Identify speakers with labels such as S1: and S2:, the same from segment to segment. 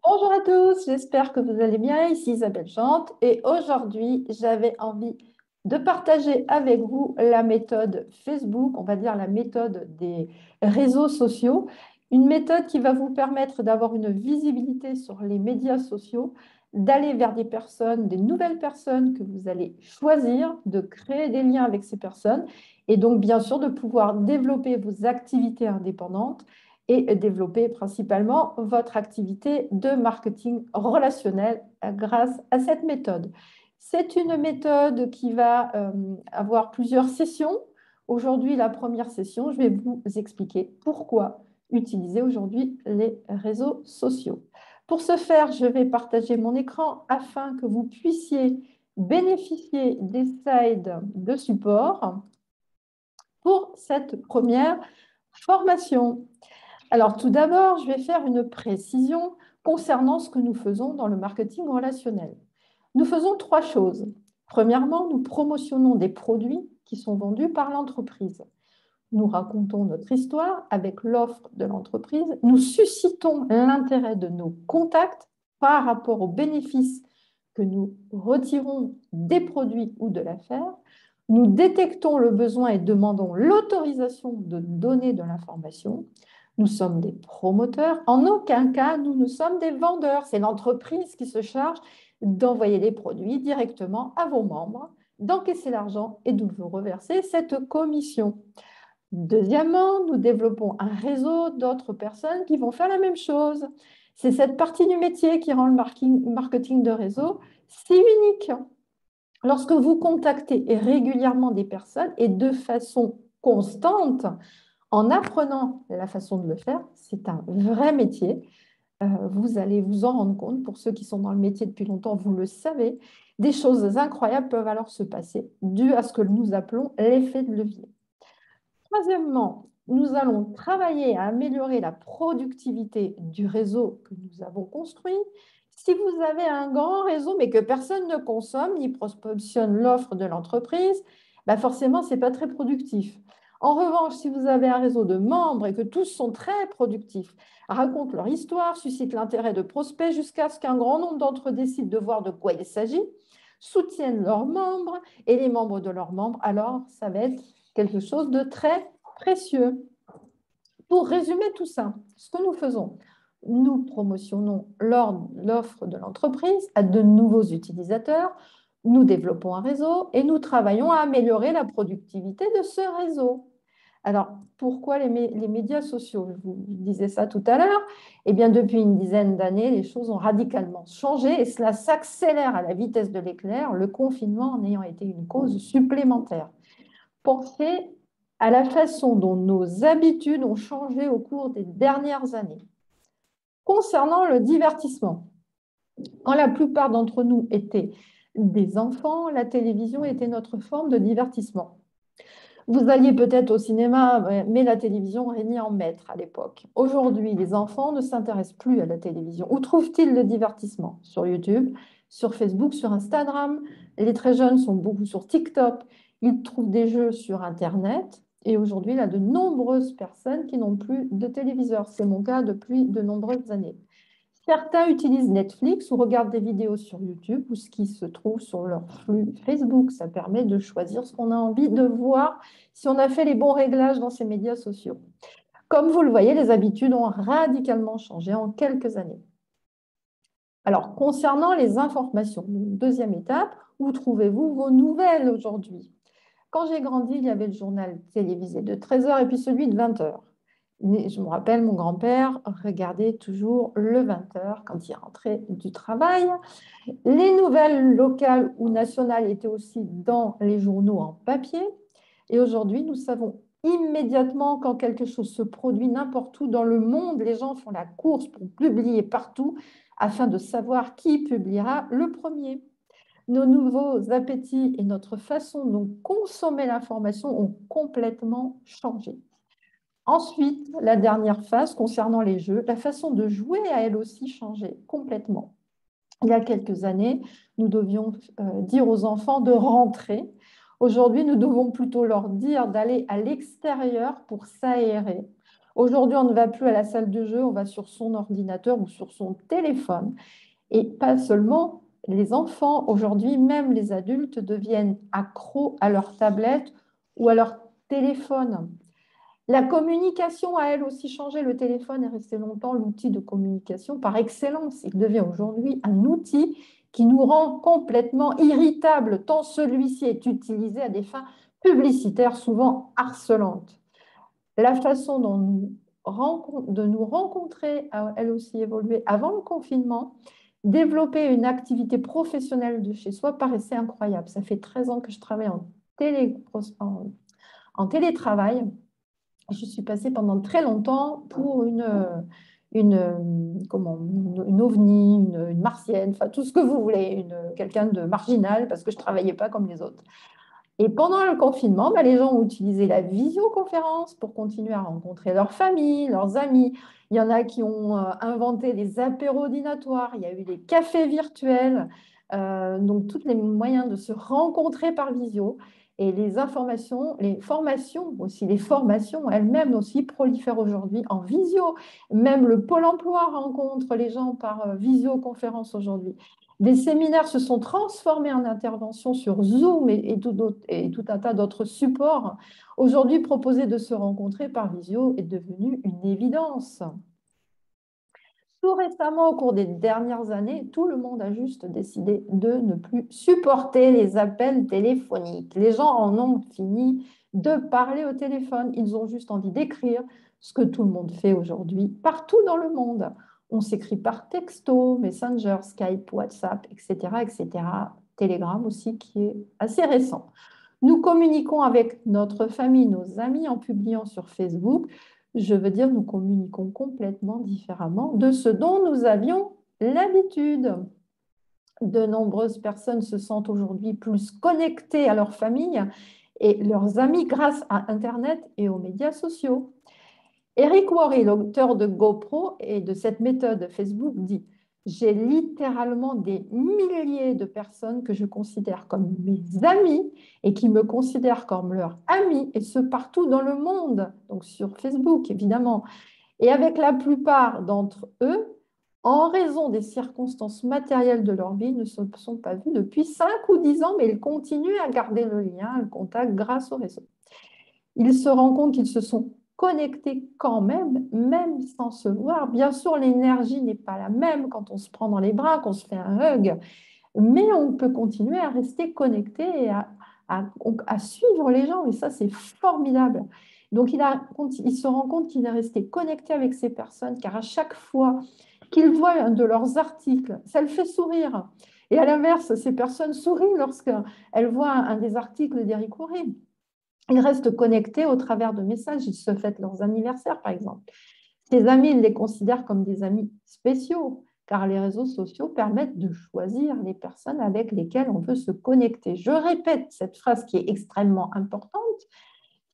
S1: Bonjour à tous, j'espère que vous allez bien. Ici Isabelle Chante et aujourd'hui j'avais envie de partager avec vous la méthode Facebook, on va dire la méthode des réseaux sociaux, une méthode qui va vous permettre d'avoir une visibilité sur les médias sociaux, d'aller vers des personnes, des nouvelles personnes que vous allez choisir, de créer des liens avec ces personnes et donc bien sûr de pouvoir développer vos activités indépendantes et développer principalement votre activité de marketing relationnel grâce à cette méthode. C'est une méthode qui va avoir plusieurs sessions. Aujourd'hui, la première session, je vais vous expliquer pourquoi utiliser aujourd'hui les réseaux sociaux. Pour ce faire, je vais partager mon écran afin que vous puissiez bénéficier des slides de support pour cette première formation. Alors, tout d'abord, je vais faire une précision concernant ce que nous faisons dans le marketing relationnel. Nous faisons trois choses. Premièrement, nous promotionnons des produits qui sont vendus par l'entreprise. Nous racontons notre histoire avec l'offre de l'entreprise. Nous suscitons l'intérêt de nos contacts par rapport aux bénéfices que nous retirons des produits ou de l'affaire. Nous détectons le besoin et demandons l'autorisation de donner de l'information. Nous sommes des promoteurs. En aucun cas, nous ne sommes des vendeurs. C'est l'entreprise qui se charge d'envoyer les produits directement à vos membres, d'encaisser l'argent et de vous reverser cette commission. Deuxièmement, nous développons un réseau d'autres personnes qui vont faire la même chose. C'est cette partie du métier qui rend le marketing de réseau si unique. Lorsque vous contactez régulièrement des personnes et de façon constante, en apprenant la façon de le faire, c'est un vrai métier. Vous allez vous en rendre compte. Pour ceux qui sont dans le métier depuis longtemps, vous le savez. Des choses incroyables peuvent alors se passer, dû à ce que nous appelons l'effet de levier. Troisièmement, nous allons travailler à améliorer la productivité du réseau que nous avons construit. Si vous avez un grand réseau, mais que personne ne consomme ni promotionne l'offre de l'entreprise, bah forcément, ce n'est pas très productif. En revanche, si vous avez un réseau de membres et que tous sont très productifs, racontent leur histoire, suscitent l'intérêt de prospects jusqu'à ce qu'un grand nombre d'entre eux décident de voir de quoi il s'agit, soutiennent leurs membres et les membres de leurs membres, alors ça va être quelque chose de très précieux. Pour résumer tout ça, ce que nous faisons, nous promotionnons l'offre de l'entreprise à de nouveaux utilisateurs, nous développons un réseau et nous travaillons à améliorer la productivité de ce réseau. Alors, pourquoi les médias sociaux? Je vous disais ça tout à l'heure. Eh bien, depuis une dizaine d'années, les choses ont radicalement changé et cela s'accélère à la vitesse de l'éclair, le confinement en ayant été une cause supplémentaire. Pensez à la façon dont nos habitudes ont changé au cours des dernières années. Concernant le divertissement, quand la plupart d'entre nous étaient des enfants, la télévision était notre forme de divertissement. Vous alliez peut-être au cinéma, mais la télévision régnait en maître à l'époque. Aujourd'hui, les enfants ne s'intéressent plus à la télévision. Où trouvent-ils le divertissement? Sur YouTube, sur Facebook, sur Instagram. Les très jeunes sont beaucoup sur TikTok. Ils trouvent des jeux sur Internet. Et aujourd'hui, il y a de nombreuses personnes qui n'ont plus de téléviseur. C'est mon cas depuis de nombreuses années. Certains utilisent Netflix ou regardent des vidéos sur YouTube ou ce qui se trouve sur leur flux Facebook. Ça permet de choisir ce qu'on a envie de voir si on a fait les bons réglages dans ces médias sociaux. Comme vous le voyez, les habitudes ont radicalement changé en quelques années. Alors, concernant les informations, deuxième étape, où trouvez-vous vos nouvelles aujourd'hui? Quand j'ai grandi, il y avait le journal télévisé de 13 heures et puis celui de 20 heures. Je me rappelle, mon grand-père regardait toujours le 20 heures quand il rentrait du travail. Les nouvelles locales ou nationales étaient aussi dans les journaux en papier. Et aujourd'hui, nous savons immédiatement quand quelque chose se produit n'importe où dans le monde. Les gens font la course pour publier partout afin de savoir qui publiera le premier. Nos nouveaux appétits et notre façon de consommer l'information ont complètement changé. Ensuite, la dernière phase concernant les jeux, la façon de jouer a elle aussi changé complètement. Il y a quelques années, nous devions dire aux enfants de rentrer. Aujourd'hui, nous devons plutôt leur dire d'aller à l'extérieur pour s'aérer. Aujourd'hui, on ne va plus à la salle de jeu, on va sur son ordinateur ou sur son téléphone. Et pas seulement les enfants, aujourd'hui, même les adultes deviennent accros à leur tablette ou à leur téléphone. La communication a elle aussi changé. Le téléphone est resté longtemps l'outil de communication par excellence. Il devient aujourd'hui un outil qui nous rend complètement irritables, tant celui-ci est utilisé à des fins publicitaires souvent harcelantes. La façon de nous rencontrer a elle aussi évolué avant le confinement. Développer une activité professionnelle de chez soi paraissait incroyable. Ça fait 13 ans que je travaille en télétravail. Je suis passée pendant très longtemps pour une ovni, une martienne, enfin tout ce que vous voulez, quelqu'un de marginal parce que je ne travaillais pas comme les autres. Et pendant le confinement, les gens ont utilisé la visioconférence pour continuer à rencontrer leurs familles, leurs amis. Il y en a qui ont inventé des apéros dînatoires, il y a eu des cafés virtuels, donc tous les moyens de se rencontrer par visio. Et les informations, les formations aussi, les formations elles-mêmes aussi prolifèrent aujourd'hui en visio. Même le Pôle emploi rencontre les gens par visioconférence aujourd'hui. Des séminaires se sont transformés en interventions sur Zoom et tout un tas d'autres supports. Aujourd'hui, proposer de se rencontrer par visio est devenu une évidence. Tout récemment, au cours des dernières années, tout le monde a juste décidé de ne plus supporter les appels téléphoniques. Les gens en ont fini de parler au téléphone. Ils ont juste envie d'écrire ce que tout le monde fait aujourd'hui partout dans le monde. On s'écrit par texto, Messenger, Skype, WhatsApp, etc., etc. Telegram aussi, qui est assez récent. Nous communiquons avec notre famille, nos amis en publiant sur Facebook. Je veux dire, nous communiquons complètement différemment de ce dont nous avions l'habitude. De nombreuses personnes se sentent aujourd'hui plus connectées à leur famille et leurs amis grâce à Internet et aux médias sociaux. Eric Worre, l'auteur de GoPro et de cette méthode Facebook, dit: j'ai littéralement des milliers de personnes que je considère comme mes amis et qui me considèrent comme leurs amis, et ce partout dans le monde, donc sur Facebook évidemment. Et avec la plupart d'entre eux, en raison des circonstances matérielles de leur vie, ne se sont pas vus depuis 5 ou 10 ans, mais ils continuent à garder le lien, le contact grâce au réseau. Ils se rendent compte qu'ils se sont connectés quand même, même sans se voir. Bien sûr, l'énergie n'est pas la même quand on se prend dans les bras, qu'on se fait un hug, mais on peut continuer à rester connecté et à suivre les gens. Et ça, c'est formidable. Donc, il se rend compte qu'il est resté connecté avec ces personnes, car à chaque fois qu'il voit un de leurs articles, ça le fait sourire. Et à l'inverse, ces personnes sourient lorsqu'elles voient un des articles d'Éric Worre. Ils restent connectés au travers de messages, ils se fêtent leurs anniversaires, par exemple. Ces amis, ils les considèrent comme des amis spéciaux, car les réseaux sociaux permettent de choisir les personnes avec lesquelles on veut se connecter. Je répète cette phrase qui est extrêmement importante.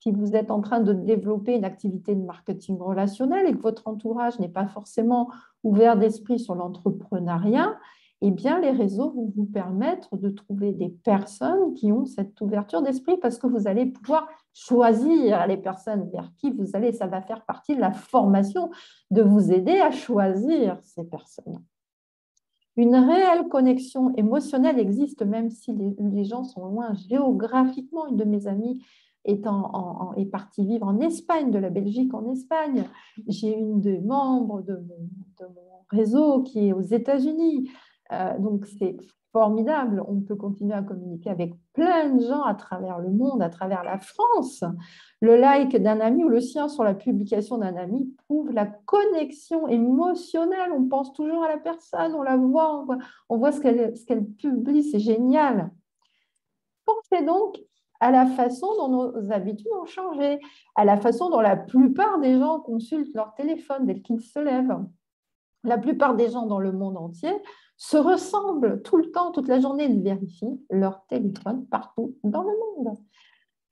S1: Si vous êtes en train de développer une activité de marketing relationnel et que votre entourage n'est pas forcément ouvert d'esprit sur l'entrepreneuriat, eh bien, les réseaux vont vous permettre de trouver des personnes qui ont cette ouverture d'esprit, parce que vous allez pouvoir choisir les personnes vers qui vous allez. Ça va faire partie de la formation, de vous aider à choisir ces personnes. Une réelle connexion émotionnelle existe même si les gens sont loin géographiquement. Une de mes amies est partie vivre en Espagne, de la Belgique en Espagne. J'ai une des membres de mon réseau qui est aux États-Unis. Donc, c'est formidable. On peut continuer à communiquer avec plein de gens à travers le monde, à travers la France. Le like d'un ami ou le sien sur la publication d'un ami prouve la connexion émotionnelle. On pense toujours à la personne, on la voit, on voit ce qu'elle publie. C'est génial. Pensez donc à la façon dont nos habitudes ont changé, à la façon dont la plupart des gens consultent leur téléphone dès qu'ils se lèvent. La plupart des gens dans le monde entier se ressemblent tout le temps, toute la journée. Ils vérifient leur téléphone partout dans le monde.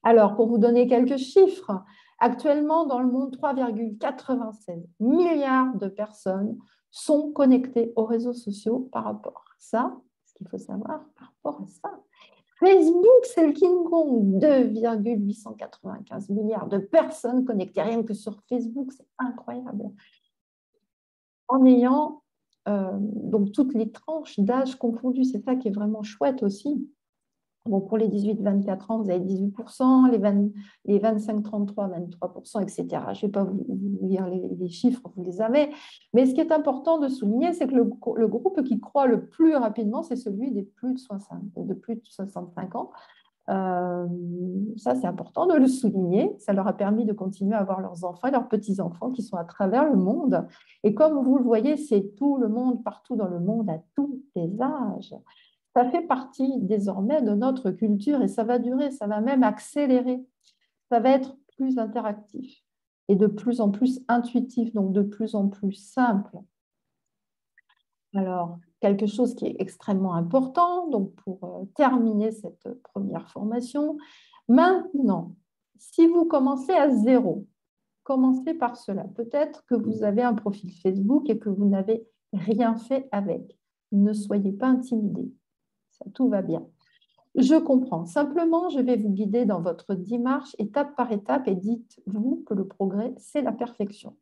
S1: Alors, pour vous donner quelques chiffres, actuellement dans le monde, 3,96 milliards de personnes sont connectées aux réseaux sociaux par rapport à ça. Ce qu'il faut savoir par rapport à ça, Facebook, c'est le King Kong, 2,895 milliards de personnes connectées rien que sur Facebook, c'est incroyable. En ayant donc toutes les tranches d'âge confondues, c'est ça qui est vraiment chouette aussi. Bon, pour les 18-24 ans, vous avez 18%, les 25-33, 23%, etc. Je ne vais pas vous lire les chiffres, vous les avez. Mais ce qui est important de souligner, c'est que le groupe qui croît le plus rapidement, c'est celui des plus de plus de 65 ans. Ça, c'est important de le souligner. Ça leur a permis de continuer à avoir leurs enfants et leurs petits-enfants qui sont à travers le monde. Et comme vous le voyez, c'est tout le monde, partout dans le monde, à tous les âges. Ça fait partie désormais de notre culture et ça va durer, ça va même accélérer. Ça va être plus interactif et de plus en plus intuitif, donc de plus en plus simple. Alors, quelque chose qui est extrêmement important, donc pour terminer cette première formation, maintenant, si vous commencez à zéro, commencez par cela. Peut-être que vous avez un profil Facebook et que vous n'avez rien fait avec. Ne soyez pas intimidés. Ça, tout va bien. Je comprends. Simplement, je vais vous guider dans votre démarche étape par étape et dites-vous que le progrès, c'est la perfection.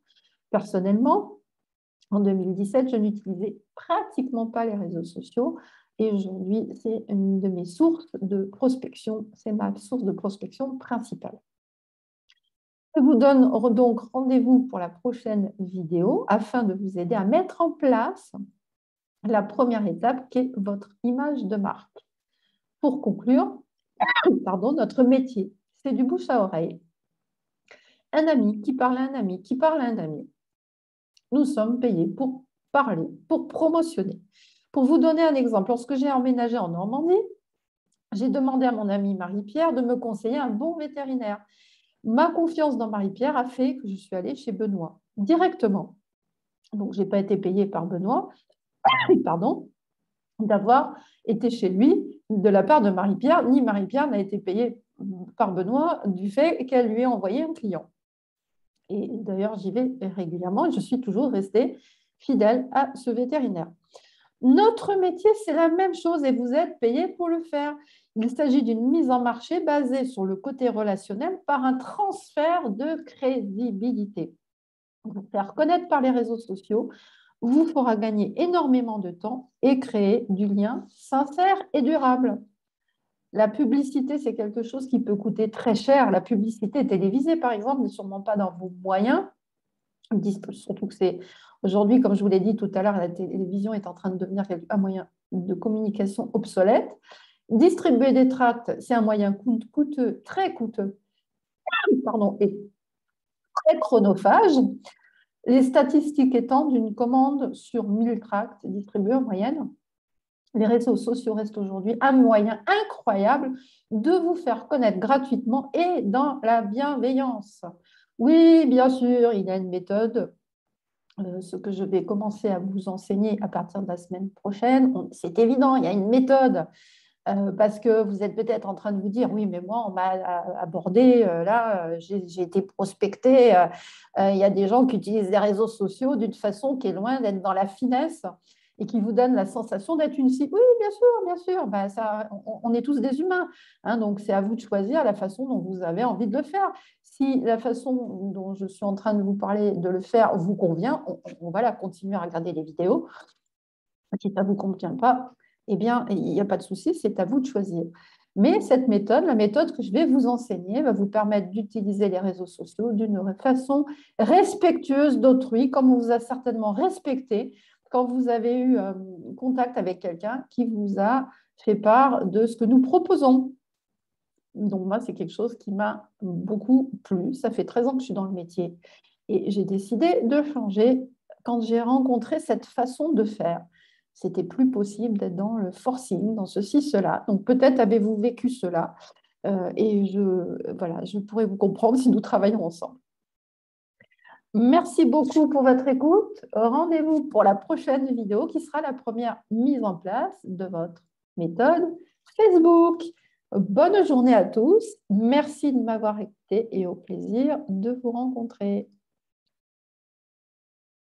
S1: Personnellement, en 2017, je n'utilisais pratiquement pas les réseaux sociaux et aujourd'hui, c'est une de mes sources de prospection. C'est ma source de prospection principale. Je vous donne donc rendez-vous pour la prochaine vidéo afin de vous aider à mettre en place la première étape qui est votre image de marque. Pour conclure, notre métier, c'est du bouche à oreille. Un ami qui parle à un ami, qui parle à un ami. Nous sommes payés pour parler, pour promotionner. Pour vous donner un exemple, lorsque j'ai emménagé en Normandie, j'ai demandé à mon amie Marie-Pierre de me conseiller un bon vétérinaire. Ma confiance dans Marie-Pierre a fait que je suis allée chez Benoît directement. Donc, je n'ai pas été payée par Benoît, pardon, d'avoir été chez lui de la part de Marie-Pierre, ni Marie-Pierre n'a été payée par Benoît du fait qu'elle lui ait envoyé un client. Et d'ailleurs, j'y vais régulièrement et je suis toujours restée fidèle à ce vétérinaire. Notre métier, c'est la même chose et vous êtes payé pour le faire. Il s'agit d'une mise en marché basée sur le côté relationnel par un transfert de crédibilité. Vous faire connaître par les réseaux sociaux vous fera gagner énormément de temps et créer du lien sincère et durable. La publicité, c'est quelque chose qui peut coûter très cher. La publicité télévisée, par exemple, n'est sûrement pas dans vos moyens. Surtout que c'est aujourd'hui, comme je vous l'ai dit tout à l'heure, la télévision est en train de devenir un moyen de communication obsolète. Distribuer des tracts, c'est un moyen coûteux, très coûteux, pardon, et très chronophage. Les statistiques étant d'une commande sur 1000 tracts distribués en moyenne, les réseaux sociaux restent aujourd'hui un moyen incroyable de vous faire connaître gratuitement et dans la bienveillance. Oui, bien sûr, il y a une méthode, ce que je vais commencer à vous enseigner à partir de la semaine prochaine. C'est évident, il y a une méthode. Parce que vous êtes peut-être en train de vous dire, oui, mais moi, on m'a abordé, là, j'ai été prospectée. Il y a des gens qui utilisent les réseaux sociaux d'une façon qui est loin d'être dans la finesse et qui vous donne la sensation d'être une cible. Oui, bien sûr, bien sûr. Ben, ça, on est tous des humains. Hein, donc, c'est à vous de choisir la façon dont vous avez envie de le faire. Si la façon dont je suis en train de vous parler de le faire vous convient, on va continuer à regarder les vidéos. Si ça ne vous convient pas, eh bien, il n'y a pas de souci, c'est à vous de choisir. Mais cette méthode, la méthode que je vais vous enseigner, va vous permettre d'utiliser les réseaux sociaux d'une façon respectueuse d'autrui, comme on vous a certainement respecté quand vous avez eu contact avec quelqu'un qui vous a fait part de ce que nous proposons. Donc, moi, c'est quelque chose qui m'a beaucoup plu. Ça fait 13 ans que je suis dans le métier et j'ai décidé de changer quand j'ai rencontré cette façon de faire. C'était plus possible d'être dans le forcing, dans ceci, cela. Donc, peut-être avez-vous vécu cela et je pourrais vous comprendre si nous travaillons ensemble. Merci beaucoup pour votre écoute. Rendez-vous pour la prochaine vidéo qui sera la première mise en place de votre méthode Facebook. Bonne journée à tous. Merci de m'avoir écouté et au plaisir de vous rencontrer.